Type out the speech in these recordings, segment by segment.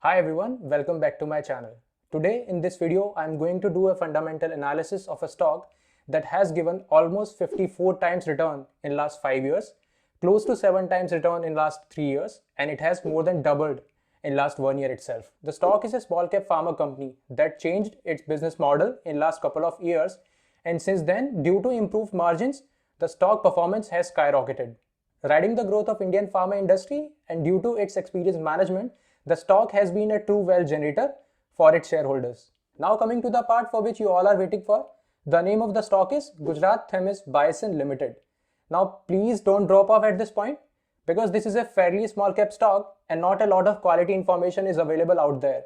Hi everyone, welcome back to my channel. Today in this video, I'm going to do a fundamental analysis of a stock that has given almost 54 times return in last 5 years, close to 7 times return in last 3 years, and it has more than doubled in last 1 year itself. The stock is a small cap pharma company that changed its business model in last couple of years, and since then, due to improved margins, the stock performance has skyrocketed. Riding the growth of Indian pharma industry and due to its experienced management, the stock has been a true wealth generator for its shareholders. Now coming to the part for which you all are waiting for, the name of the stock is Gujarat Themis Bison Limited. Now please don't drop off at this point because this is a fairly small cap stock and not a lot of quality information is available out there.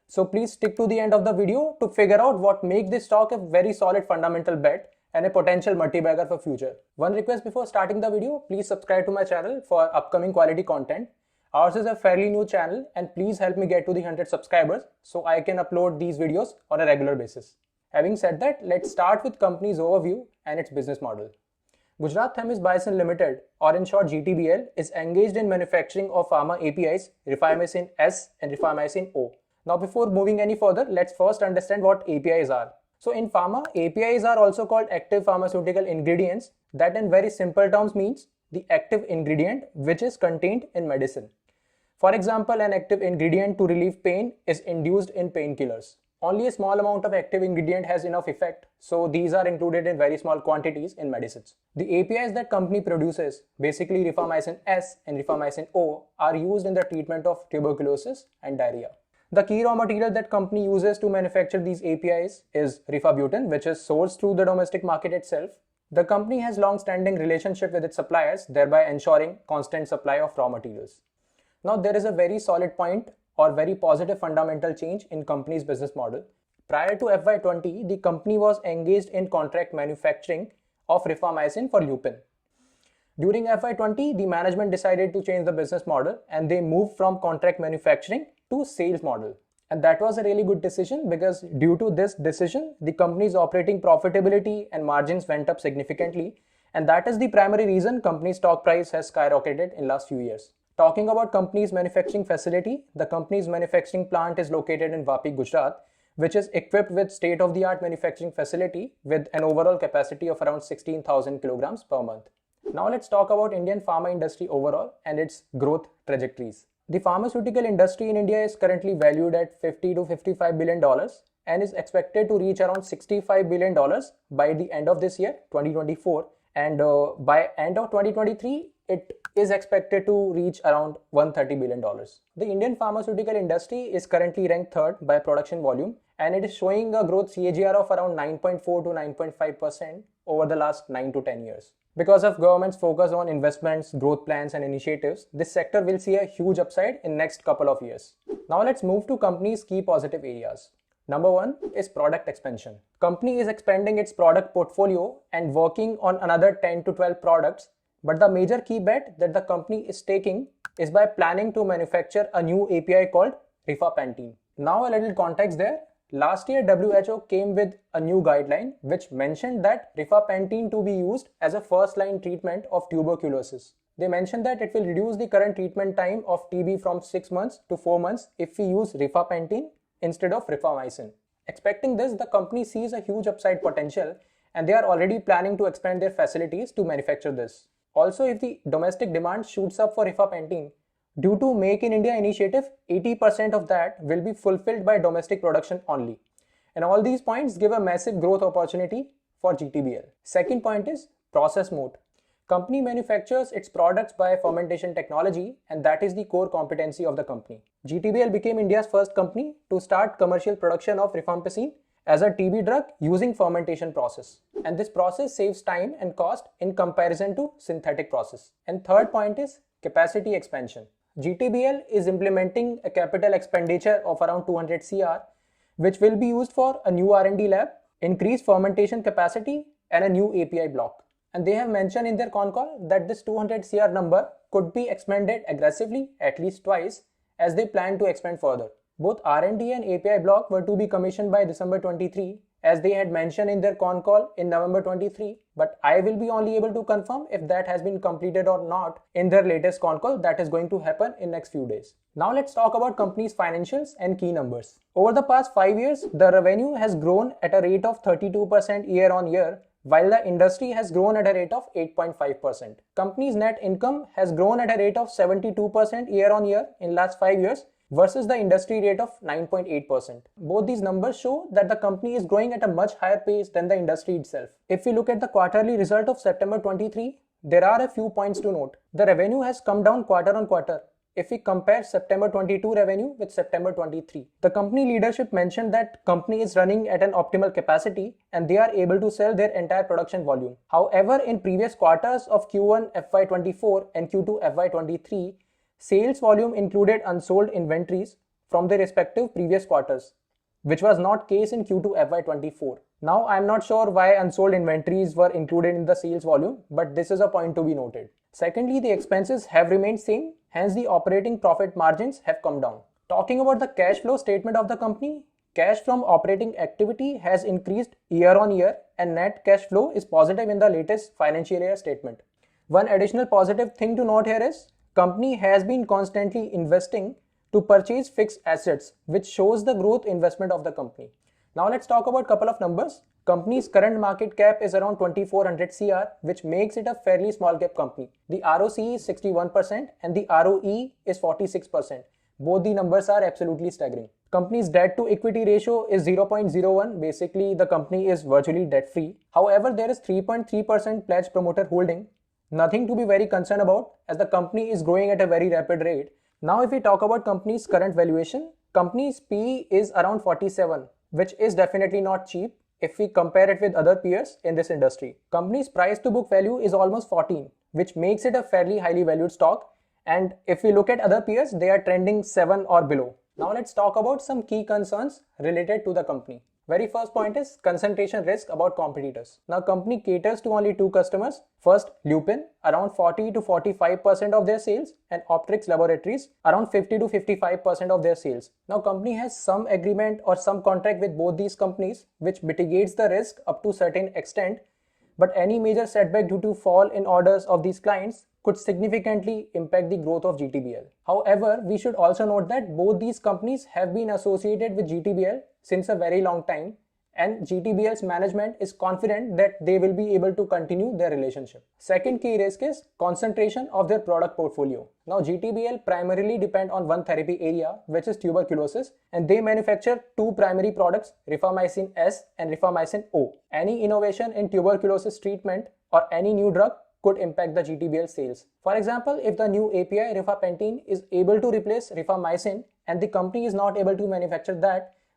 So please stick to the end of the video to figure out what makes this stock a very solid fundamental bet and a potential multi-bagger for future. One request before starting the video, please subscribe to my channel for upcoming quality content. Ours is a fairly new channel and please help me get to the 100 subscribers so I can upload these videos on a regular basis. Having said that, let's start with company's overview and its business model. Gujarat Themis Bison Limited, or in short GTBL, is engaged in manufacturing of pharma APIs, Rifamycin S and Rifamycin O. Now before moving any further, let's first understand what APIs are. So in pharma, APIs are also called active pharmaceutical ingredients that in very simple terms means the active ingredient which is contained in medicine. For example, an active ingredient to relieve pain is induced in painkillers. Only a small amount of active ingredient has enough effect, so these are included in very small quantities in medicines. The APIs that company produces, basically Rifamycin S and Rifamycin O, are used in the treatment of tuberculosis and diarrhea. The key raw material that company uses to manufacture these APIs is rifabutin, which is sourced through the domestic market itself. The company has long-standing relationship with its suppliers, thereby ensuring constant supply of raw materials. Now there is a very solid point or very positive fundamental change in company's business model. Prior to FY20, the company was engaged in contract manufacturing of rifamycin for lupin. During FY20, the management decided to change the business model and they moved from contract manufacturing to sales model. And that was a really good decision because due to this decision, the company's operating profitability and margins went up significantly. And that is the primary reason company's stock price has skyrocketed in last few years. Talking about company's manufacturing facility, the company's manufacturing plant is located in Vapi, Gujarat, which is equipped with state-of-the-art manufacturing facility with an overall capacity of around 16,000 kilograms per month. Now let's talk about Indian pharma industry overall and its growth trajectories. The pharmaceutical industry in India is currently valued at $50 to $55 billion and is expected to reach around $65 billion by the end of this year, 2024. And by end of 2023, it is expected to reach around $130 billion. The Indian pharmaceutical industry is currently ranked third by production volume and it is showing a growth CAGR of around 9.4 to 9.5% over the last 9 to 10 years. Because of government's focus on investments, growth plans and initiatives, this sector will see a huge upside in next couple of years. Now let's move to company's key positive areas. Number one is product expansion. Company is expanding its product portfolio and working on another 10 to 12 products. But the major key bet that the company is taking is by planning to manufacture a new API called Rifapentine. Now a little context there. Last year WHO came with a new guideline which mentioned that Rifapentine to be used as a first line treatment of tuberculosis. They mentioned that it will reduce the current treatment time of TB from 6 months to 4 months if we use Rifapentine instead of Rifamycin. Expecting this, the company sees a huge upside potential and they are already planning to expand their facilities to manufacture this. Also, if the domestic demand shoots up for Rifapentine, due to Make in India initiative, 80% of that will be fulfilled by domestic production only. And all these points give a massive growth opportunity for GTBL. Second point is process moat. Company manufactures its products by fermentation technology and that is the core competency of the company. GTBL became India's first company to start commercial production of rifampicin as a TB drug using fermentation process. And this process saves time and cost in comparison to synthetic process. And third point is capacity expansion. GTBL is implementing a capital expenditure of around 200 CR, which will be used for a new R&D lab, increased fermentation capacity and a new API block. And they have mentioned in their con call that this 200 CR number could be expanded aggressively at least twice as they plan to expand further. Both R&D and API block were to be commissioned by December 23 as they had mentioned in their con call in November 23, but I will be only able to confirm if that has been completed or not in their latest con call that is going to happen in next few days. Now let's talk about company's financials and key numbers. Over the past 5 years, the revenue has grown at a rate of 32% year on year, while the industry has grown at a rate of 8.5%. Company's net income has grown at a rate of 72% year on year in last 5 years versus the industry rate of 9.8%. Both these numbers show that the company is growing at a much higher pace than the industry itself. If we look at the quarterly result of September 23, there are a few points to note. The revenue has come down quarter on quarter. If we compare September 22 revenue with September 23, the company leadership mentioned that company is running at an optimal capacity and they are able to sell their entire production volume. However, in previous quarters of Q1 FY24 and Q2 FY23, sales volume included unsold inventories from the respective previous quarters, which was not case in Q2 FY24. Now, I am not sure why unsold inventories were included in the sales volume, but this is a point to be noted. Secondly, the expenses have remained same, hence the operating profit margins have come down. Talking about the cash flow statement of the company, cash from operating activity has increased year on year and net cash flow is positive in the latest financial year statement. One additional positive thing to note here is, company has been constantly investing to purchase fixed assets, which shows the growth investment of the company. Now let's talk about a couple of numbers. Company's current market cap is around 2400 CR, which makes it a fairly small cap company. The ROCE is 61% and the ROE is 46%. Both the numbers are absolutely staggering. Company's debt to equity ratio is 0.01. Basically, the company is virtually debt free. However, there is 3.3% pledge promoter holding. Nothing to be very concerned about as the company is growing at a very rapid rate. Now if we talk about company's current valuation, company's PE is around 47, which is definitely not cheap if we compare it with other peers in this industry. Company's price to book value is almost 14, which makes it a fairly highly valued stock. And if we look at other peers, they are trending 7 or below. Now let's talk about some key concerns related to the company. Very first point is concentration risk about competitors. Now company caters to only two customers. First, Lupin, around 40 to 45% of their sales, and Optrix Laboratories, around 50 to 55% of their sales. Now company has some agreement or some contract with both these companies, which mitigates the risk up to a certain extent, but any major setback due to fall in orders of these clients could significantly impact the growth of GTBL. However, we should also note that both these companies have been associated with GTBL since a very long time, and GTBL's management is confident that they will be able to continue their relationship. Second key risk is concentration of their product portfolio. Now GTBL primarily depend on one therapy area, which is tuberculosis, and they manufacture two primary products, Rifamycin S and Rifamycin O. Any innovation in tuberculosis treatment or any new drug could impact the GTBL sales. For example, if the new API Rifapentine is able to replace Rifamycin and the company is not able to manufacture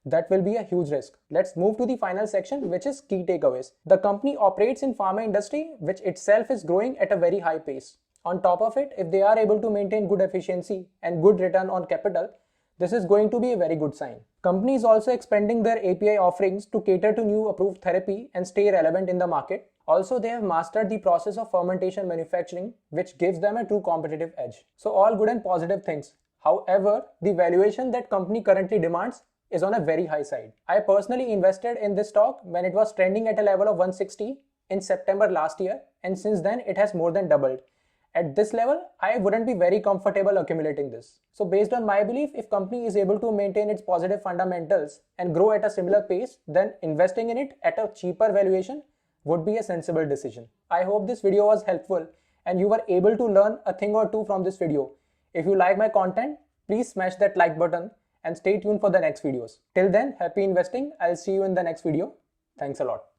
that will be a huge risk. Let's move to the final section, which is key takeaways. The company operates in pharma industry, which itself is growing at a very high pace. On top of it, if they are able to maintain good efficiency and good return on capital, this is going to be a very good sign. Company is also expanding their API offerings to cater to new approved therapy and stay relevant in the market. Also, they have mastered the process of fermentation manufacturing, which gives them a true competitive edge. So all good and positive things. However, the valuation that company currently demands is on a very high side. I personally invested in this stock when it was trending at a level of 160 in September last year, and since then it has more than doubled. At this level, I wouldn't be very comfortable accumulating this. So based on my belief, if company is able to maintain its positive fundamentals and grow at a similar pace, then investing in it at a cheaper valuation would be a sensible decision. I hope this video was helpful and you were able to learn a thing or two from this video. If you like my content, please smash that like button and stay tuned for the next videos. Till then, happy investing. I'll see you in the next video. Thanks a lot.